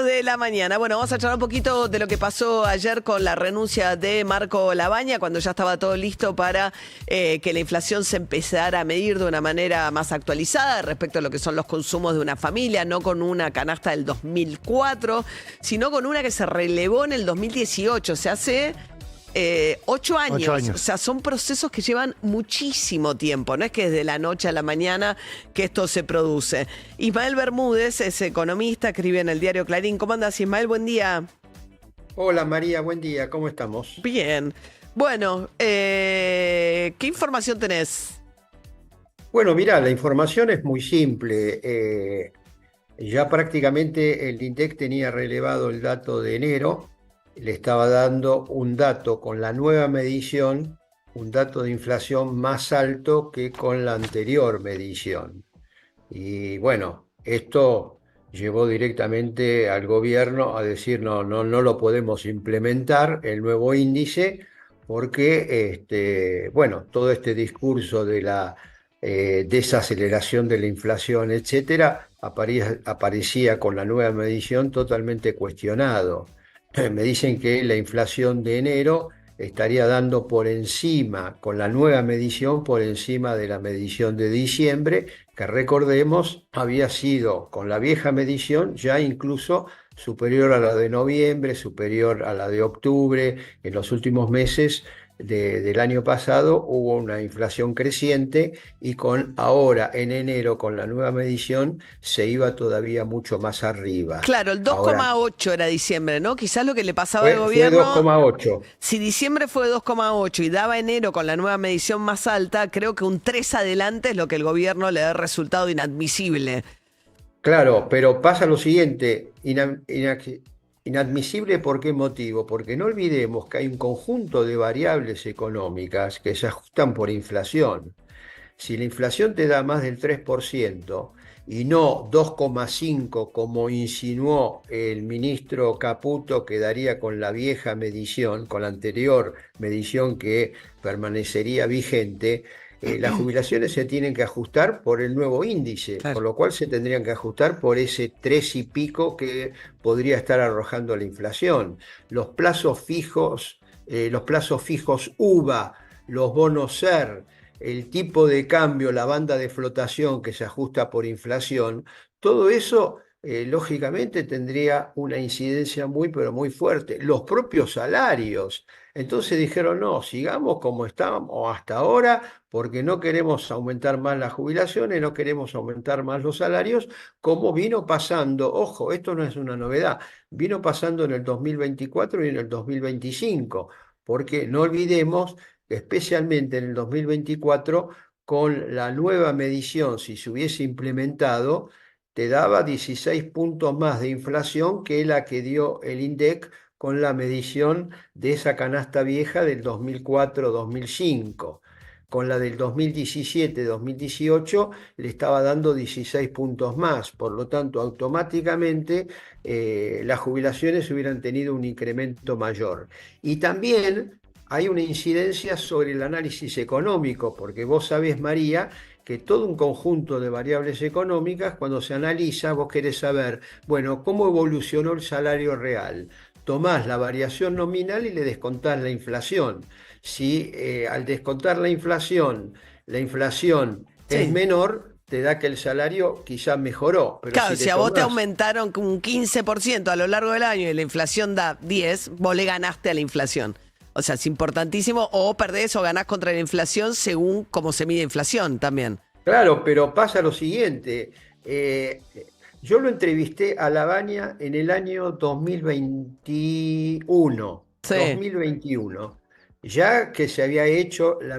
de la mañana. Bueno, vamos a charlar un poquito de lo que pasó ayer con la renuncia de Marco Labaña, cuando ya estaba todo listo para que la inflación se empezara a medir de una manera más actualizada respecto a lo que son los consumos de una familia, no con una canasta del 2004, sino con una que se relevó en el 2018, se hace 8 años. 8 años. O sea, son procesos que llevan muchísimo tiempo. No es que es de la noche a la mañana que esto se produce. Ismael Bermúdez es economista, escribe en el diario Clarín. ¿Cómo andas, Ismael? Buen día. Hola María, buen día, ¿cómo estamos? Bien. Bueno, ¿qué información tenés? Bueno, mirá, la información es muy simple. Ya prácticamente el INDEC tenía relevado el dato de enero, le estaba dando un dato con la nueva medición, un dato de inflación más alto que con la anterior medición. Y bueno, esto llevó directamente al gobierno a decir no lo podemos implementar, el nuevo índice, porque bueno, todo este discurso de la desaceleración de la inflación, etcétera, aparecía con la nueva medición totalmente cuestionado. Me dicen que la inflación de enero estaría dando por encima, con la nueva medición, por encima de la medición de diciembre, que recordemos había sido con la vieja medición ya incluso superior a la de noviembre, superior a la de octubre. En los últimos meses del año pasado hubo una inflación creciente y con ahora en enero con la nueva medición se iba todavía mucho más arriba. Claro, el Ahora, 2,8 era diciembre, ¿no? Quizás lo que le pasaba al fue gobierno, 2,8. si diciembre fue 2,8 y daba enero con la nueva medición más alta, creo que un 3 adelante es lo que el gobierno le da resultado inadmisible. Claro, pero pasa lo siguiente, inadmisible. ¿Por qué motivo? Porque no olvidemos que hay un conjunto de variables económicas que se ajustan por inflación. Si la inflación te da más del 3% y no 2,5 como insinuó el ministro Caputo, que daría con la vieja medición, con la anterior medición que permanecería vigente, las jubilaciones se tienen que ajustar por el nuevo índice, Claro. con lo cual se tendrían que ajustar por ese 3 y pico que podría estar arrojando la inflación. Los plazos fijos UVA, los bonos SER, el tipo de cambio, la banda de flotación que se ajusta por inflación, todo eso lógicamente tendría una incidencia muy, pero muy fuerte. Los propios salarios. Entonces dijeron, no, sigamos como estábamos hasta ahora, porque no queremos aumentar más las jubilaciones, no queremos aumentar más los salarios, como vino pasando, ojo, esto no es una novedad, vino pasando en el 2024 y en el 2025, porque no olvidemos, especialmente en el 2024, con la nueva medición, si se hubiese implementado, te daba 16 puntos más de inflación que la que dio el INDEC con la medición de esa canasta vieja del 2004-2005. Con la del 2017-2018 le estaba dando 16 puntos más, por lo tanto automáticamente las jubilaciones hubieran tenido un incremento mayor. Y también hay una incidencia sobre el análisis económico, porque vos sabés, María, que todo un conjunto de variables económicas, cuando se analiza, vos querés saber, bueno, ¿cómo evolucionó el salario real? Tomás la variación nominal y le descontás la inflación. Si al descontar la inflación es Sí. menor, te da que el salario quizás mejoró, pero Claro, si si le a vos te tomás... aumentaron un 15% a lo largo del año y la inflación da 10, vos le ganaste a la inflación. O sea, es importantísimo, o perdés o ganás contra la inflación según cómo se mide inflación también. Claro, pero pasa lo siguiente. Yo lo entrevisté a Labaña en el año 2021, Sí. 2021, ya que se había hecho la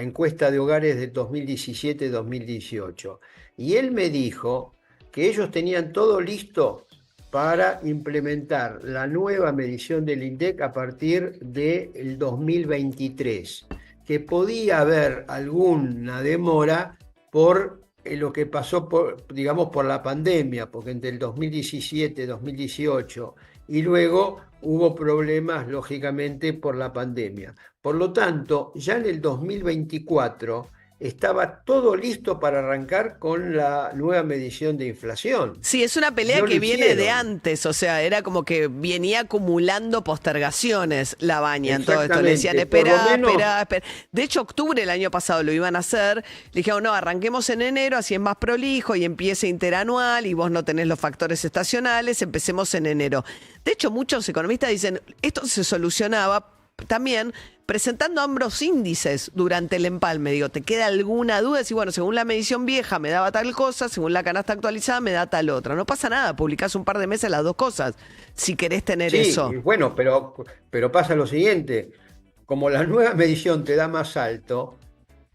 encuesta de hogares de 2017-2018. Y él me dijo que ellos tenían todo listo para implementar la nueva medición del INDEC a partir del 2023, que podía haber alguna demora por lo que pasó digamos, por la pandemia, porque entre el 2017, 2018 y luego hubo problemas, lógicamente, por la pandemia. Por lo tanto, ya en el 2024, estaba todo listo para arrancar con la nueva medición de inflación. Sí, es una pelea No lo que viene de hicieron. antes, o sea, era como que venía acumulando postergaciones la baña en todo esto. Le decían, Exactamente, por lo espera, menos. espera, espera. De hecho, octubre del año pasado lo iban a hacer. Le dijeron, no, arranquemos en enero, así es más prolijo y empiece interanual y vos no tenés los factores estacionales, empecemos en enero. De hecho, muchos economistas dicen, esto se solucionaba también presentando ambos índices durante el empalme. Digo, ¿te queda alguna duda? Decís, bueno, según la medición vieja me daba tal cosa, según la canasta actualizada me da tal otra. No pasa nada, publicás un par de meses las dos cosas, si querés tener Sí, eso. bueno, pero pasa lo siguiente, como la nueva medición te da más alto,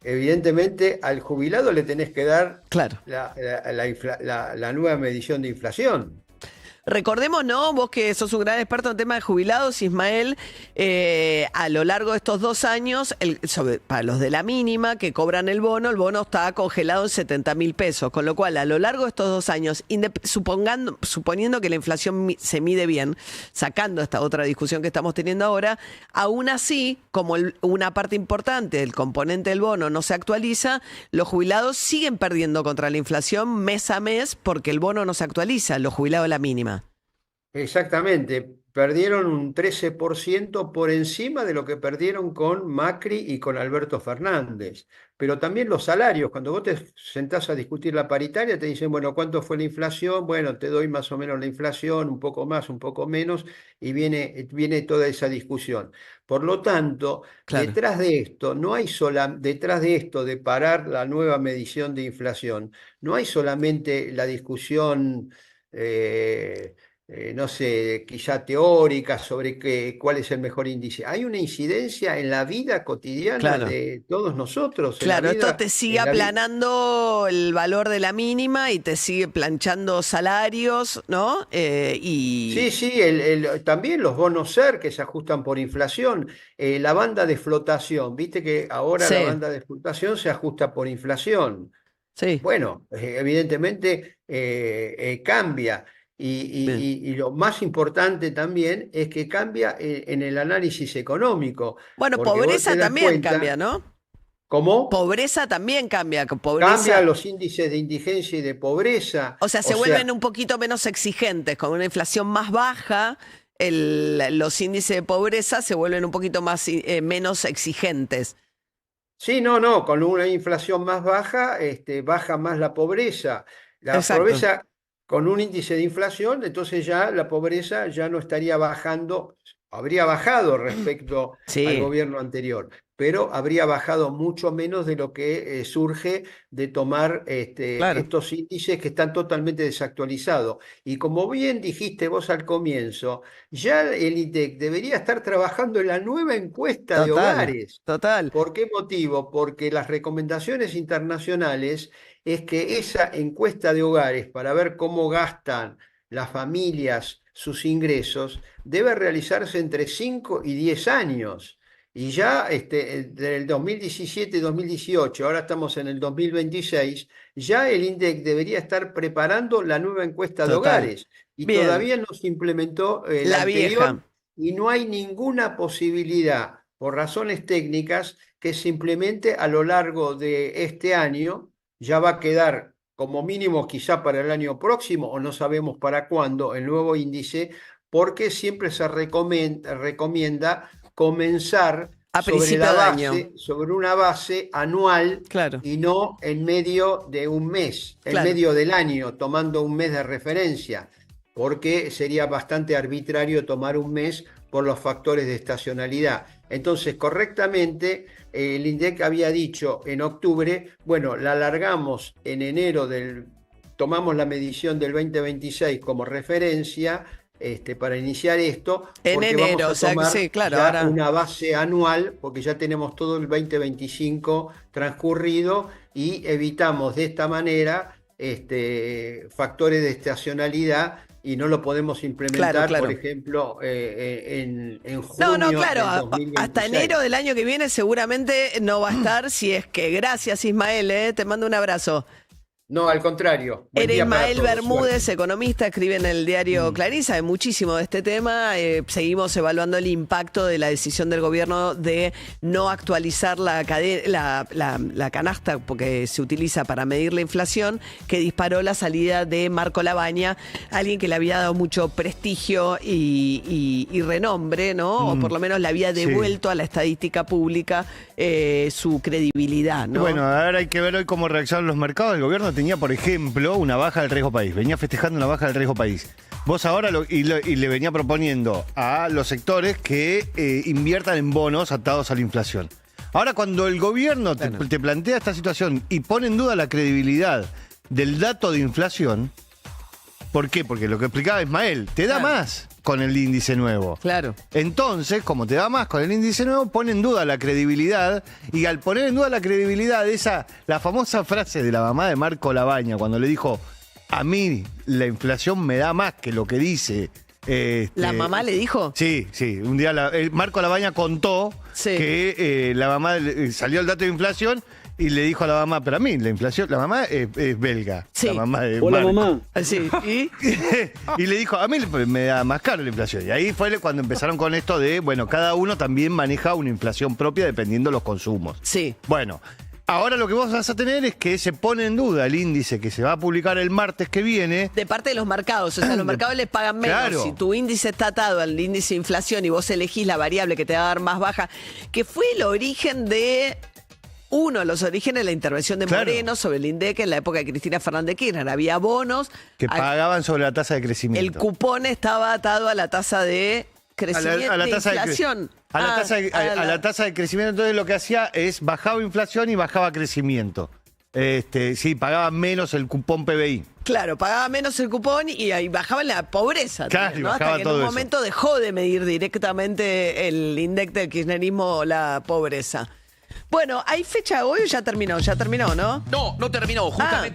evidentemente al jubilado le tenés que dar Claro. la nueva medición de inflación. Recordemos, ¿no? Vos que sos un gran experto en tema de jubilados, Ismael, a lo largo de estos 2 años, para los de la mínima que cobran el bono está congelado en 70.000 pesos, con lo cual a lo largo de estos 2 años, suponiendo que la inflación se mide bien, sacando esta otra discusión que estamos teniendo ahora, aún así, como una parte importante del componente del bono no se actualiza, los jubilados siguen perdiendo contra la inflación mes a mes porque el bono no se actualiza, los jubilados de la mínima. Exactamente, perdieron un 13% por encima de lo que perdieron con Macri y con Alberto Fernández. Pero también los salarios, cuando vos te sentás a discutir la paritaria, te dicen, bueno, ¿cuánto fue la inflación? Bueno, te doy más o menos la inflación, un poco más, un poco menos, y viene toda esa discusión. Por lo tanto, Claro. detrás de esto de parar la nueva medición de inflación, no hay solamente la discusión. eh, no sé, quizá teórica sobre cuál es el mejor índice. Hay una incidencia en la vida cotidiana Claro. de todos nosotros, Claro, esto te sigue en la vida. aplanando el valor de la mínima y te sigue planchando salarios, ¿no? Sí, sí, también los bonos SER que se ajustan por inflación, la banda de flotación, viste que ahora la Sí, banda de flotación se ajusta por inflación. sí, Bueno, evidentemente cambia. bien. Y lo más importante también es que cambia en el análisis económico, Bueno, porque vos pobreza te das también cambia, cuenta ¿no? cómo Pobreza también cambia, cambian pobreza, los índices de indigencia y de pobreza. o sea, se O vuelven sea, un poquito menos exigentes, con una inflación más baja, los índices de pobreza se vuelven un poquito más, menos exigentes. sí, no, no, con una inflación más baja, baja más la pobreza. La Exacto. pobreza con un índice de inflación, entonces ya la pobreza ya no estaría bajando, habría bajado respecto al Sí, gobierno anterior, pero habría bajado mucho menos de lo que surge de tomar claro, estos índices que están totalmente desactualizados. Y como bien dijiste vos al comienzo, ya el INDEC debería estar trabajando en la nueva encuesta de total, hogares. total. ¿Por qué motivo? Porque las recomendaciones internacionales es que esa encuesta de hogares para ver cómo gastan las familias sus ingresos debe realizarse entre 5 y 10 años. Y ya entre el 2017 y 2018, ahora estamos en el 2026, ya el INDEC debería estar preparando la nueva encuesta de Total. hogares y Bien, todavía no se implementó la la anterior vieja. y no hay ninguna posibilidad, por razones técnicas, que se implemente a lo largo de este año. Ya va a quedar como mínimo quizá para el año próximo o no sabemos para cuándo el nuevo índice, porque siempre se recomienda comenzar A principio de año. sobre una base anual Claro, y no en medio de un mes, en claro. medio del año, tomando un mes de referencia, porque sería bastante arbitrario tomar un mes por los factores de estacionalidad. Entonces, correctamente, el INDEC había dicho en octubre, bueno, la alargamos en enero tomamos la medición del 2026 como referencia para iniciar esto, En porque vamos enero, o a sea que tomar sí, claro, ya ahora. una base anual, porque ya tenemos todo el 2025 transcurrido y evitamos de esta manera factores de estacionalidad y no lo podemos Claro, implementar, por claro. ejemplo, en No, no, junio claro, del hasta enero 2026. del año que viene seguramente no va a estar, si es que gracias Ismael, te mando un abrazo. No, al contrario. Buen Era día para Ismael todos. Bermúdez, Suerte. economista, escribe en el diario Clarín, sabe muchísimo de este tema. Seguimos evaluando el impacto de la decisión del gobierno de no actualizar la canasta, porque se utiliza para medir la inflación, que disparó la salida de Marco Labaña, alguien que le había dado mucho prestigio y renombre, ¿no? O por lo menos le había devuelto a la estadística pública su credibilidad, ¿no? Bueno, ahora hay que ver hoy cómo reaccionan los mercados. El gobierno tenía, por ejemplo, una baja del riesgo país. Venía festejando una baja del riesgo país. Vos ahora y le venía proponiendo a los sectores que inviertan en bonos atados a la inflación. Ahora, cuando el gobierno te plantea esta situación y pone en duda la credibilidad del dato de inflación, ¿por qué? Porque lo que explicaba Ismael, te da más con el índice nuevo. Claro. Entonces, como te da más con el índice nuevo, pone en duda la credibilidad. Y al poner en duda la credibilidad, la famosa frase de la mamá de Marco Labaña, cuando le dijo, a mí la inflación me da más que lo que dice. ¿La mamá le dijo? Sí. Un día Marco Labaña contó que la mamá salió el dato de inflación y le dijo a la mamá, pero a mí la inflación, la mamá es belga. Sí. La mamá de Hola, Marco. mamá. Sí. ¿Y? Y le dijo, a mí me da más caro la inflación. Y ahí fue cuando empezaron con esto de, bueno, cada uno también maneja una inflación propia dependiendo de los consumos. Sí. Bueno, ahora lo que vos vas a tener es que se pone en duda el índice que se va a publicar el martes que viene. De parte de los mercados, o sea, los mercados les pagan menos. Claro. Si tu índice está atado al índice de inflación y vos elegís la variable que te va a dar más baja, que fue el origen de... Uno de los orígenes de la intervención de Moreno sobre el INDEC en la época de Cristina Fernández Kirchner. Había bonos. Que pagaban sobre la tasa de crecimiento. El cupón estaba atado a la tasa de crecimiento, a la de tasa inflación. a la tasa de crecimiento. Entonces lo que hacía es bajaba inflación y bajaba crecimiento. Sí, pagaba menos el cupón PBI. Claro, pagaba menos el cupón y ahí bajaba la pobreza. Claro, también, y ¿no? bajaba Hasta que en todo un eso. momento dejó de medir directamente el INDEC del kirchnerismo la pobreza. Bueno, ¿hay fecha hoy o ya terminó? Ya terminó, ¿no? No terminó, justamente.